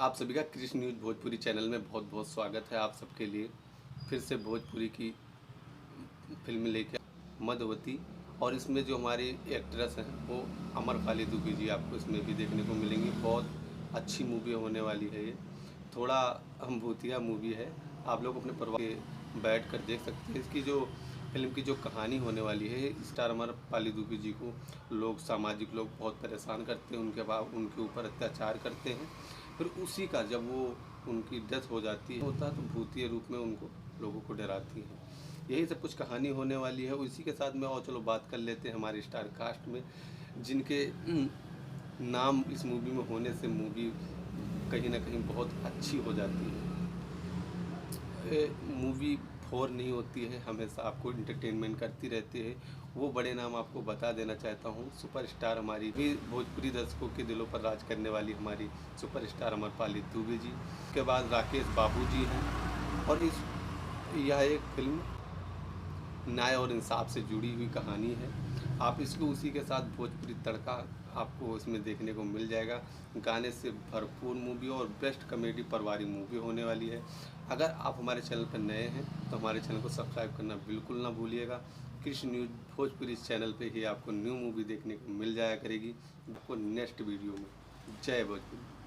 आप सभी का कृष्ण न्यूज भोजपुरी चैनल में बहुत बहुत स्वागत है। आप सबके लिए फिर से भोजपुरी की फिल्म लेके मधुवती। और इसमें जो हमारी एक्ट्रेस हैं वो अमरपाली दुबे जी आपको इसमें भी देखने को मिलेंगी। बहुत अच्छी मूवी होने वाली है ये। थोड़ा हम भूतिया मूवी है, आप लोग अपने परिवार के बैठ कर देख सकते हैं। इसकी जो फिल्म की जो कहानी होने वाली है, स्टार अमरपाली दुबे जी को सामाजिक लोग बहुत परेशान करते हैं, उनके ऊपर अत्याचार करते हैं। फिर उसी का जब वो उनकी डेथ हो जाती है होता है तो भूतिया रूप में उनको लोगों को डराती है। यही सब कुछ कहानी होने वाली है। उसी के साथ में और चलो बात कर लेते हैं हमारे स्टार कास्ट में, जिनके नाम इस मूवी में होने से मूवी कहीं ना कहीं बहुत अच्छी हो जाती है। मूवी बोर नहीं होती है, हमेशा आपको इंटरटेनमेंट करती रहती है। वो बड़े नाम आपको बता देना चाहता हूँ। सुपरस्टार हमारी भी भोजपुरी दर्शकों के दिलों पर राज करने वाली हमारी सुपरस्टार अमरपाली दुबे जी के बाद राकेश बाबू जी हैं। और यह एक फिल्म न्याय और इंसाफ से जुड़ी हुई कहानी है। आप इसको उसी के साथ भोजपुरी तड़का आपको इसमें देखने को मिल जाएगा। गाने से भरपूर मूवी और बेस्ट कॉमेडी पारिवारिक मूवी होने वाली है। अगर आप हमारे चैनल पर नए हैं तो हमारे चैनल को सब्सक्राइब करना बिल्कुल ना भूलिएगा। कृष्ण न्यूज भोजपुरी इस चैनल पे ही आपको न्यू मूवी देखने को मिल जाया करेगी, आपको नेक्स्ट वीडियो में। जय भोजपुरी।